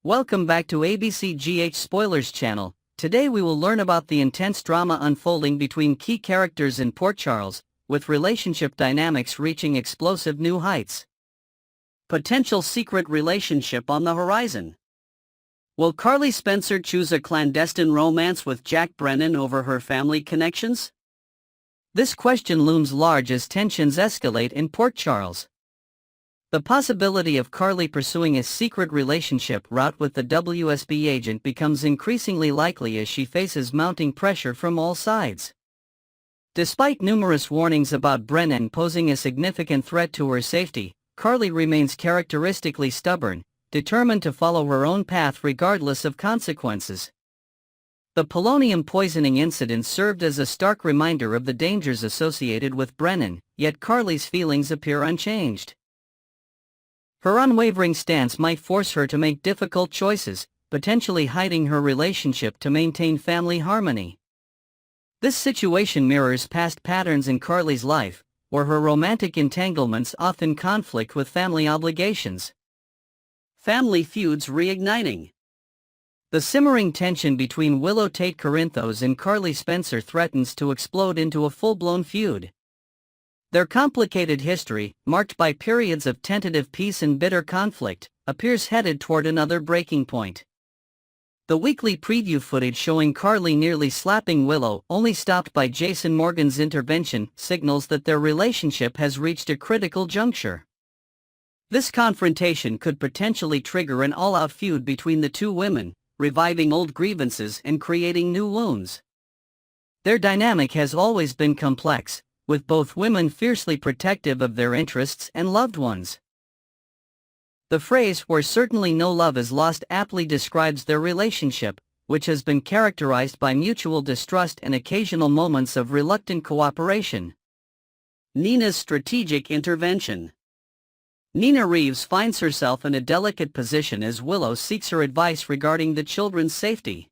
Welcome back to ABCGH Spoilers channel. Today we will learn about the intense drama unfolding between key characters in Port Charles, with relationship dynamics reaching explosive new heights. Potential secret relationship on the horizon. Will Carly Spencer choose a clandestine romance with Jack Brennan over her family connections? This question looms large as tensions escalate in Port Charles. The possibility of Carly pursuing a secret relationship route with the WSB agent becomes increasingly likely as she faces mounting pressure from all sides. Despite numerous warnings about Brennan posing a significant threat to her safety, Carly remains characteristically stubborn, determined to follow her own path regardless of consequences. The polonium poisoning incident served as a stark reminder of the dangers associated with Brennan, yet Carly's feelings appear unchanged. Her unwavering stance might force her to make difficult choices, potentially hiding her relationship to maintain family harmony. This situation mirrors past patterns in Carly's life, where her romantic entanglements often conflict with family obligations. Family feuds reigniting. The simmering tension between Willow Tate Corinthos and Carly Spencer threatens to explode into a full-blown feud. Their complicated history, marked by periods of tentative peace and bitter conflict, appears headed toward another breaking point. The weekly preview footage showing Carly nearly slapping Willow, only stopped by Jason Morgan's intervention, signals that their relationship has reached a critical juncture. This confrontation could potentially trigger an all-out feud between the two women, reviving old grievances and creating new wounds. Their dynamic has always been complex, with both women fiercely protective of their interests and loved ones. The phrase "where certainly no love is lost" aptly describes their relationship, which has been characterized by mutual distrust and occasional moments of reluctant cooperation. Nina's strategic intervention. Nina Reeves finds herself in a delicate position as Willow seeks her advice regarding the children's safety.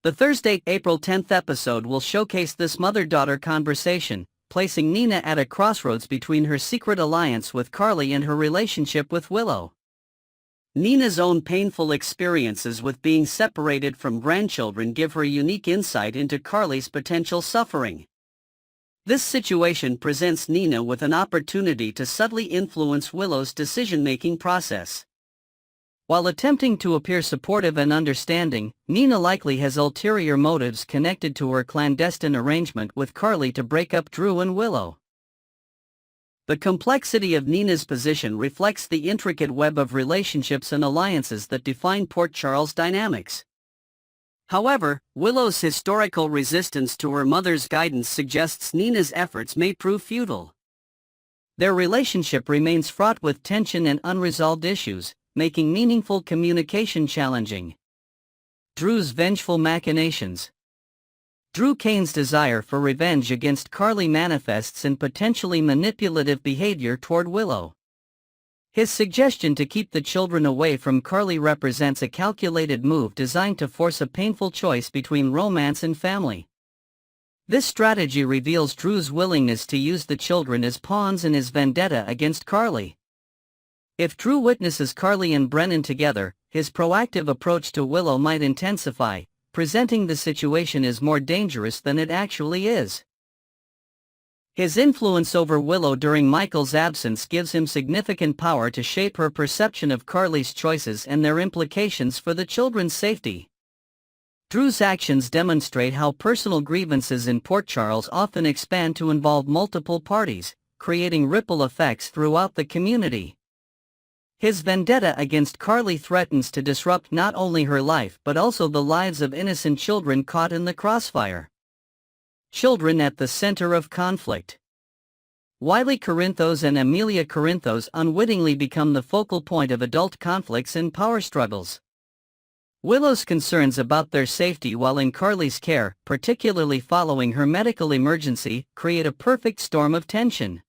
The Thursday, April 10th episode will showcase this mother-daughter conversation, placing Nina at a crossroads between her secret alliance with Carly and her relationship with Willow. Nina's own painful experiences with being separated from grandchildren give her unique insight into Carly's potential suffering. This situation presents Nina with an opportunity to subtly influence Willow's decision-making process. While attempting to appear supportive and understanding, Nina likely has ulterior motives connected to her clandestine arrangement with Carly to break up Drew and Willow. The complexity of Nina's position reflects the intricate web of relationships and alliances that define Port Charles' dynamics. However, Willow's historical resistance to her mother's guidance suggests Nina's efforts may prove futile. Their relationship remains fraught with tension and unresolved issues, making meaningful communication challenging. Drew's vengeful machinations. Drew Kane's desire for revenge against Carly manifests in potentially manipulative behavior toward Willow. His suggestion to keep the children away from Carly represents a calculated move designed to force a painful choice between romance and family. This strategy reveals Drew's willingness to use the children as pawns in his vendetta against Carly. If Drew witnesses Carly and Brennan together, his proactive approach to Willow might intensify, presenting the situation as more dangerous than it actually is. His influence over Willow during Michael's absence gives him significant power to shape her perception of Carly's choices and their implications for the children's safety. Drew's actions demonstrate how personal grievances in Port Charles often expand to involve multiple parties, creating ripple effects throughout the community. His vendetta against Carly threatens to disrupt not only her life but also the lives of innocent children caught in the crossfire. Children at the center of conflict. Wiley Corinthos and Amelia Corinthos unwittingly become the focal point of adult conflicts and power struggles. Willow's concerns about their safety while in Carly's care, particularly following her medical emergency, create a perfect storm of tension.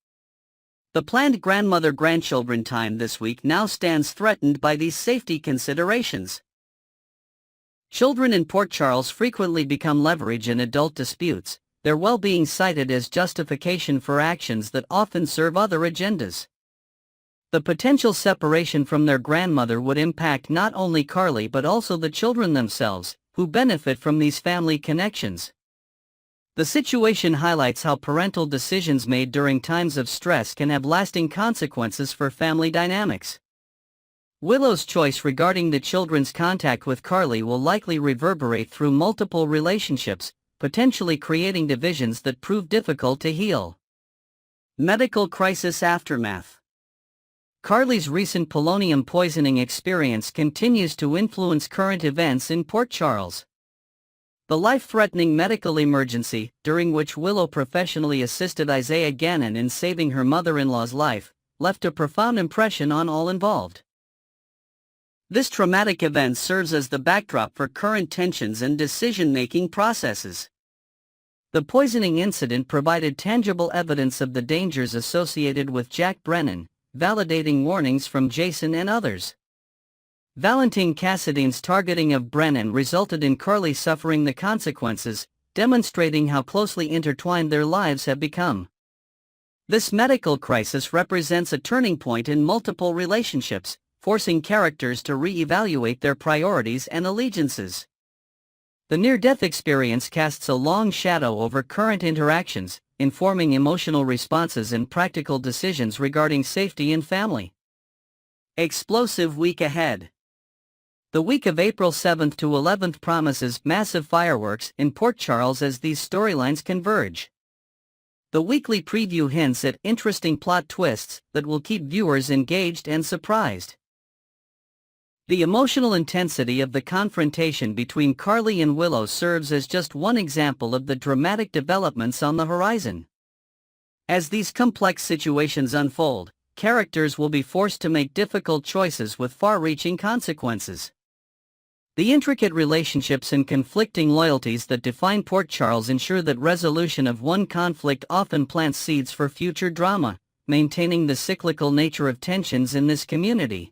The planned grandmother-grandchildren time this week now stands threatened by these safety considerations. Children in Port Charles frequently become leverage in adult disputes, their well-being cited as justification for actions that often serve other agendas. The potential separation from their grandmother would impact not only Carly but also the children themselves, who benefit from these family connections. The situation highlights how parental decisions made during times of stress can have lasting consequences for family dynamics. Willow's choice regarding the children's contact with Carly will likely reverberate through multiple relationships, potentially creating divisions that prove difficult to heal. Medical crisis aftermath. Carly's recent polonium poisoning experience continues to influence current events in Port Charles. The life-threatening medical emergency, during which Willow professionally assisted Isaiah Gannon in saving her mother-in-law's life, left a profound impression on all involved. This traumatic event serves as the backdrop for current tensions and decision-making processes. The poisoning incident provided tangible evidence of the dangers associated with Jack Brennan, validating warnings from Jason and others. Valentine Cassidy's targeting of Brennan resulted in Carly suffering the consequences, demonstrating how closely intertwined their lives have become. This medical crisis represents a turning point in multiple relationships, forcing characters to re-evaluate their priorities and allegiances. The near-death experience casts a long shadow over current interactions, informing emotional responses and practical decisions regarding safety and family. Explosive week ahead. The week of April 7th to 11th promises massive fireworks in Port Charles as these storylines converge. The weekly preview hints at interesting plot twists that will keep viewers engaged and surprised. The emotional intensity of the confrontation between Carly and Willow serves as just one example of the dramatic developments on the horizon. As these complex situations unfold, characters will be forced to make difficult choices with far-reaching consequences. The intricate relationships and conflicting loyalties that define Port Charles ensure that resolution of one conflict often plants seeds for future drama, maintaining the cyclical nature of tensions in this community.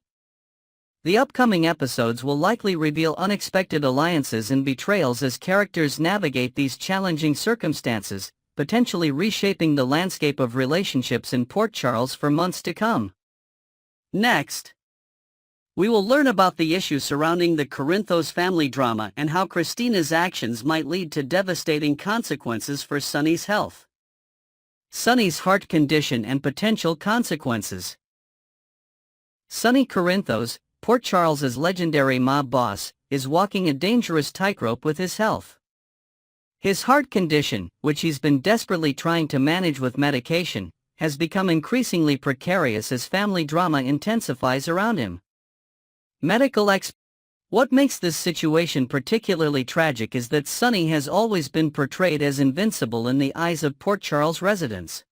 The upcoming episodes will likely reveal unexpected alliances and betrayals as characters navigate these challenging circumstances, potentially reshaping the landscape of relationships in Port Charles for months to come. Next, we will learn about the issues surrounding the Corinthos family drama and how Christina's actions might lead to devastating consequences for Sonny's health. Sonny's heart condition and potential consequences. Sonny Corinthos, Port Charles's legendary mob boss, is walking a dangerous tightrope with his health. His heart condition, which he's been desperately trying to manage with medication, has become increasingly precarious as family drama intensifies around him. What makes this situation particularly tragic is that Sonny has always been portrayed as invincible in the eyes of Port Charles residents.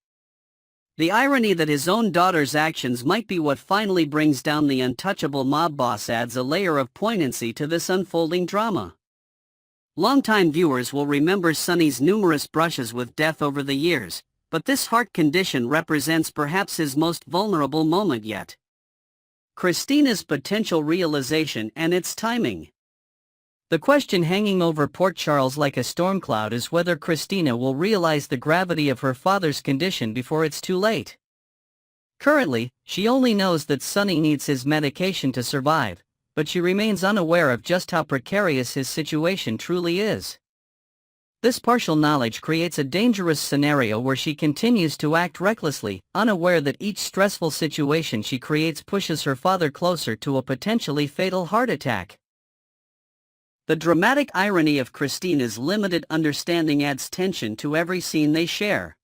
The irony that his own daughter's actions might be what finally brings down the untouchable mob boss adds a layer of poignancy to this unfolding drama. Longtime viewers will remember Sonny's numerous brushes with death over the years, but this heart condition represents perhaps his most vulnerable moment yet. Christina's potential realization and its timing. The question hanging over Port Charles like a storm cloud is whether Christina will realize the gravity of her father's condition before it's too late. Currently, she only knows that Sonny needs his medication to survive, but she remains unaware of just how precarious his situation truly is. This partial knowledge creates a dangerous scenario where she continues to act recklessly, unaware that each stressful situation she creates pushes her father closer to a potentially fatal heart attack. The dramatic irony of Christina's limited understanding adds tension to every scene they share.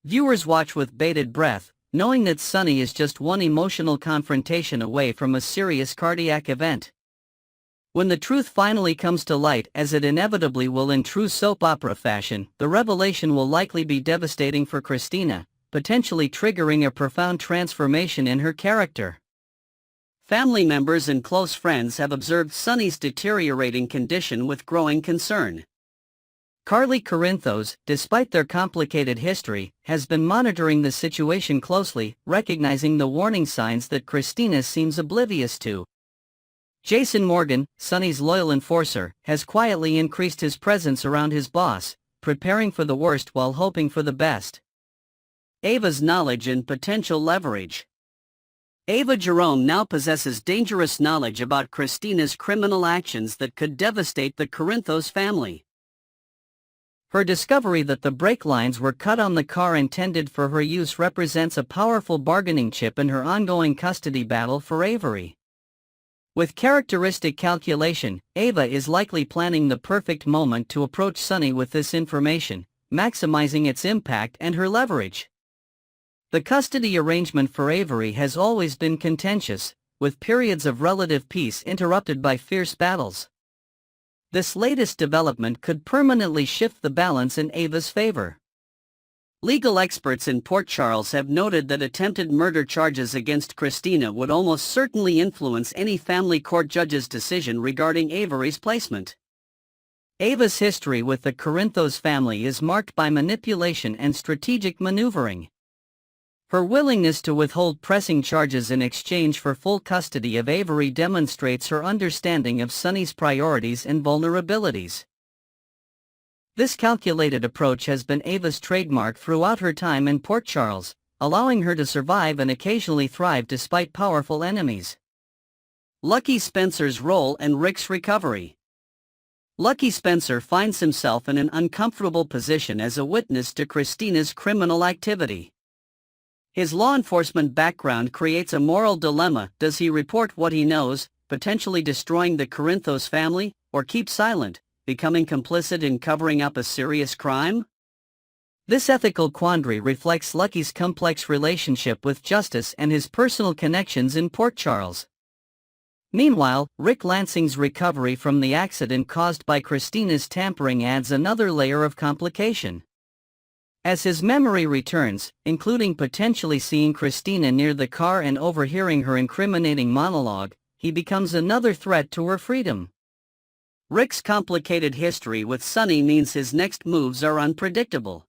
Viewers watch with bated breath, knowing that Sonny is just one emotional confrontation away from a serious cardiac event. When the truth finally comes to light, as it inevitably will in true soap opera fashion, the revelation will likely be devastating for Christina, potentially triggering a profound transformation in her character. Family members and close friends have observed Sonny's deteriorating condition with growing concern. Carly Corinthos, despite their complicated history, has been monitoring the situation closely, recognizing the warning signs that Christina seems oblivious to. Jason Morgan, Sonny's loyal enforcer, has quietly increased his presence around his boss, preparing for the worst while hoping for the best. Ava's knowledge and potential leverage. Ava Jerome now possesses dangerous knowledge about Christina's criminal actions that could devastate the Corinthos family. Her discovery that the brake lines were cut on the car intended for her use represents a powerful bargaining chip in her ongoing custody battle for Avery. With characteristic calculation, Ava is likely planning the perfect moment to approach Sonny with this information, maximizing its impact and her leverage. The custody arrangement for Avery has always been contentious, with periods of relative peace interrupted by fierce battles. This latest development could permanently shift the balance in Ava's favor. Legal experts in Port Charles have noted that attempted murder charges against Christina would almost certainly influence any family court judge's decision regarding Avery's placement. Ava's history with the Corinthos family is marked by manipulation and strategic maneuvering. Her willingness to withhold pressing charges in exchange for full custody of Avery demonstrates her understanding of Sonny's priorities and vulnerabilities. This calculated approach has been Ava's trademark throughout her time in Port Charles, allowing her to survive and occasionally thrive despite powerful enemies. Lucky Spencer's role and Rick's recovery. Lucky Spencer finds himself in an uncomfortable position as a witness to Christina's criminal activity. His law enforcement background creates a moral dilemma. Does he report what he knows, potentially destroying the Corinthos family, or keep silent, becoming complicit in covering up a serious crime? This ethical quandary reflects Lucky's complex relationship with justice and his personal connections in Port Charles. Meanwhile, Rick Lansing's recovery from the accident caused by Christina's tampering adds another layer of complication. As his memory returns, including potentially seeing Christina near the car and overhearing her incriminating monologue, he becomes another threat to her freedom. Rick's complicated history with Sonny means his next moves are unpredictable.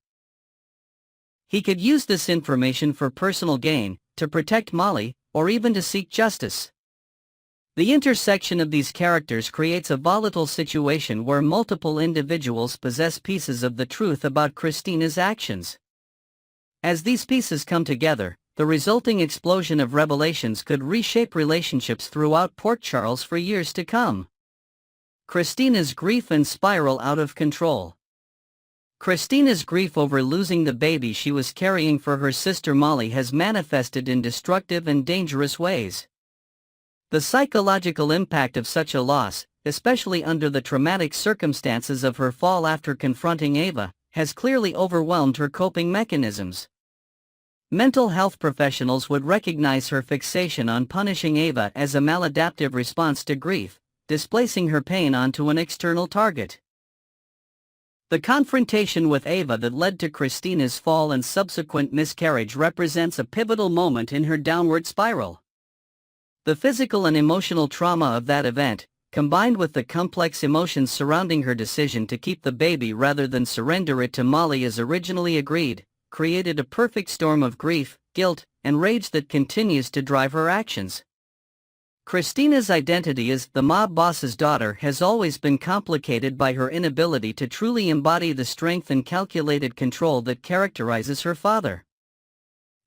He could use this information for personal gain, to protect Molly, or even to seek justice. The intersection of these characters creates a volatile situation where multiple individuals possess pieces of the truth about Christina's actions. As these pieces come together, the resulting explosion of revelations could reshape relationships throughout Port Charles for years to come. Christina's grief and spiral out of control. Christina's grief over losing the baby she was carrying for her sister Molly has manifested in destructive and dangerous ways. The psychological impact of such a loss, especially under the traumatic circumstances of her fall after confronting Ava, has clearly overwhelmed her coping mechanisms. Mental health professionals would recognize her fixation on punishing Ava as a maladaptive response to grief, displacing her pain onto an external target. The confrontation with Ava that led to Christina's fall and subsequent miscarriage represents a pivotal moment in her downward spiral. The physical and emotional trauma of that event, combined with the complex emotions surrounding her decision to keep the baby rather than surrender it to Molly as originally agreed, created a perfect storm of grief, guilt, and rage that continues to drive her actions. Christina's identity as the mob boss's daughter has always been complicated by her inability to truly embody the strength and calculated control that characterizes her father.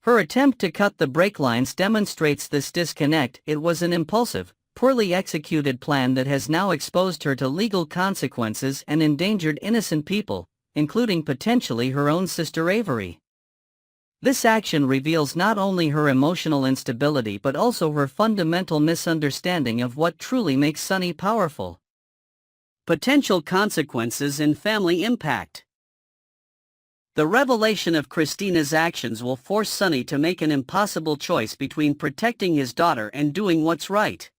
Her attempt to cut the brake lines demonstrates this disconnect. It was an impulsive, poorly executed plan that has now exposed her to legal consequences and endangered innocent people, including potentially her own sister Avery. This action reveals not only her emotional instability but also her fundamental misunderstanding of what truly makes Sonny powerful. Potential consequences and family impact. The revelation of Christina's actions will force Sonny to make an impossible choice between protecting his daughter and doing what's right.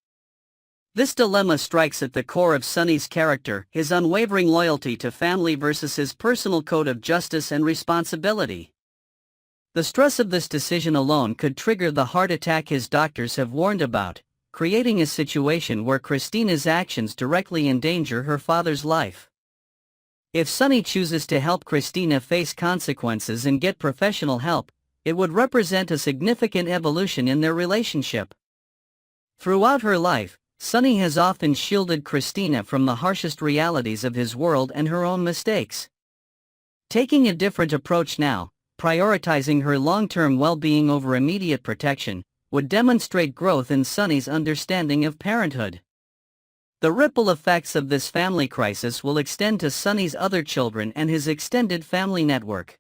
This dilemma strikes at the core of Sonny's character, his unwavering loyalty to family versus his personal code of justice and responsibility. The stress of this decision alone could trigger the heart attack his doctors have warned about, creating a situation where Christina's actions directly endanger her father's life. If Sonny chooses to help Christina face consequences and get professional help, it would represent a significant evolution in their relationship. Throughout her life, Sonny has often shielded Christina from the harshest realities of his world and her own mistakes. Taking a different approach now, prioritizing her long-term well-being over immediate protection, would demonstrate growth in Sonny's understanding of parenthood. The ripple effects of this family crisis will extend to Sonny's other children and his extended family network.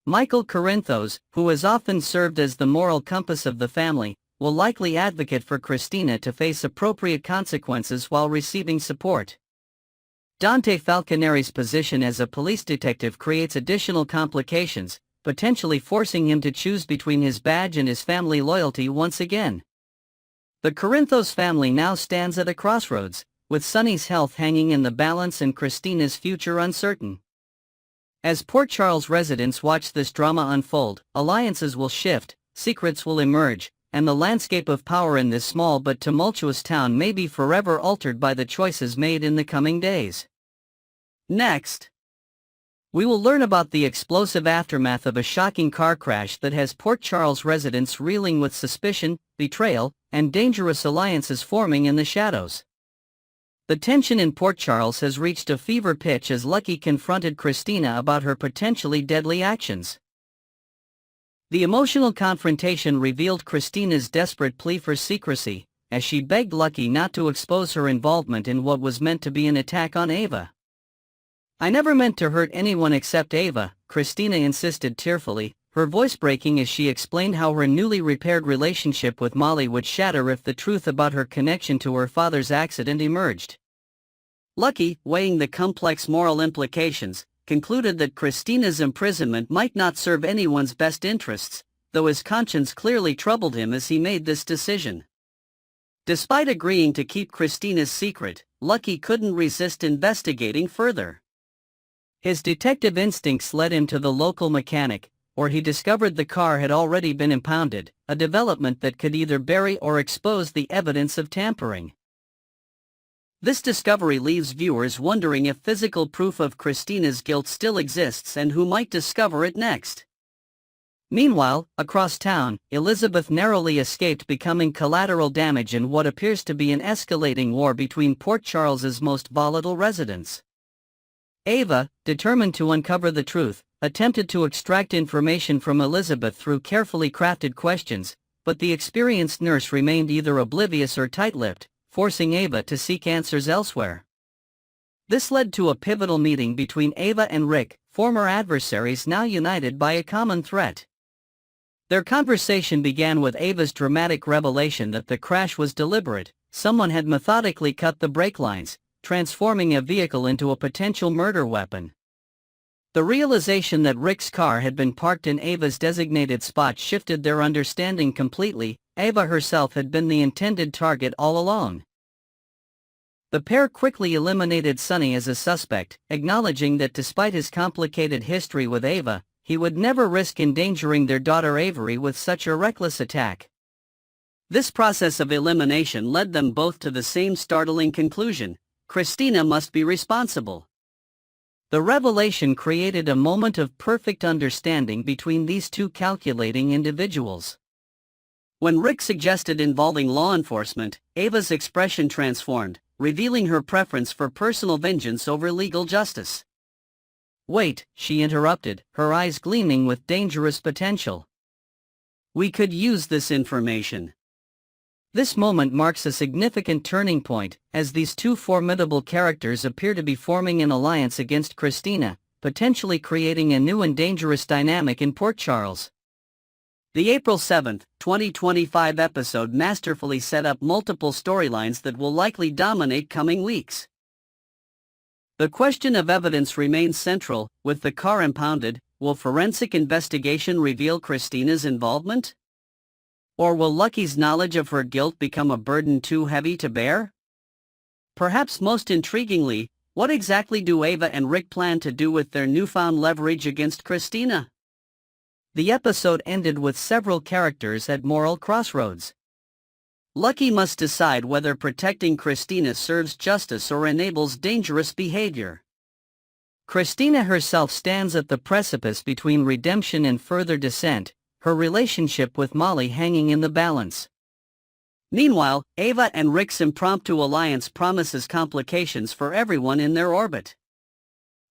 Michael Corinthos, who has often served as the moral compass of the family, will likely advocate for Christina to face appropriate consequences while receiving support. Dante Falconeri's position as a police detective creates additional complications, potentially forcing him to choose between his badge and his family loyalty once again. The Corinthos family now stands at a crossroads, with Sonny's health hanging in the balance and Christina's future uncertain. As Port Charles residents watch this drama unfold, alliances will shift, secrets will emerge, and the landscape of power in this small but tumultuous town may be forever altered by the choices made in the coming days. Next, we will learn about the explosive aftermath of a shocking car crash that has Port Charles residents reeling with suspicion, betrayal, and dangerous alliances forming in the shadows. The tension in Port Charles has reached a fever pitch as Lucky confronted Christina about her potentially deadly actions. The emotional confrontation revealed Christina's desperate plea for secrecy, as she begged Lucky not to expose her involvement in what was meant to be an attack on Ava. "I never meant to hurt anyone except Ava," Christina insisted tearfully, her voice breaking as she explained how her newly repaired relationship with Molly would shatter if the truth about her connection to her father's accident emerged. Lucky, weighing the complex moral implications, concluded that Christina's imprisonment might not serve anyone's best interests, though his conscience clearly troubled him as he made this decision. Despite agreeing to keep Christina's secret, Lucky couldn't resist investigating further. His detective instincts led him to the local mechanic, where he discovered the car had already been impounded, a development that could either bury or expose the evidence of tampering. This discovery leaves viewers wondering if physical proof of Christina's guilt still exists and who might discover it next. Meanwhile, across town, Elizabeth narrowly escaped becoming collateral damage in what appears to be an escalating war between Port Charles's most volatile residents. Ava, determined to uncover the truth, attempted to extract information from Elizabeth through carefully crafted questions, but the experienced nurse remained either oblivious or tight-lipped, forcing Ava to seek answers elsewhere. This led to a pivotal meeting between Ava and Rick, former adversaries now united by a common threat. Their conversation began with Ava's dramatic revelation that the crash was deliberate. Someone had methodically cut the brake lines, transforming a vehicle into a potential murder weapon. The realization that Rick's car had been parked in Ava's designated spot shifted their understanding completely. Ava herself had been the intended target all along. The pair quickly eliminated Sonny as a suspect, acknowledging that despite his complicated history with Ava, he would never risk endangering their daughter Avery with such a reckless attack. This process of elimination led them both to the same startling conclusion: Christina must be responsible. The revelation created a moment of perfect understanding between these two calculating individuals. When Rick suggested involving law enforcement, Ava's expression transformed, revealing her preference for personal vengeance over legal justice. "Wait," she interrupted, her eyes gleaming with dangerous potential. "We could use this information." This moment marks a significant turning point, as these two formidable characters appear to be forming an alliance against Christina, potentially creating a new and dangerous dynamic in Port Charles. The April 7, 2025 episode masterfully set up multiple storylines that will likely dominate coming weeks. The question of evidence remains central. With the car impounded, will forensic investigation reveal Christina's involvement? Or will Lucky's knowledge of her guilt become a burden too heavy to bear? Perhaps most intriguingly, what exactly do Ava and Rick plan to do with their newfound leverage against Christina? The episode ended with several characters at moral crossroads. Lucky must decide whether protecting Christina serves justice or enables dangerous behavior. Christina herself stands at the precipice between redemption and further descent, her relationship with Molly hanging in the balance. Meanwhile, Ava and Rick's impromptu alliance promises complications for everyone in their orbit.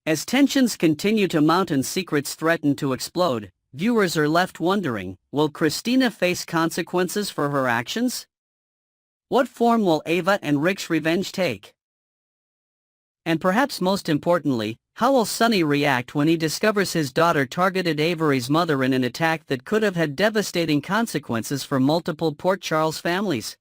As tensions continue to mount and secrets threaten to explode, Viewers are left wondering, will Christina face consequences for her actions? What form will Ava and Rick's revenge take? And perhaps most importantly, how will Sonny react when he discovers his daughter targeted Avery's mother in an attack that could have had devastating consequences for multiple Port Charles families?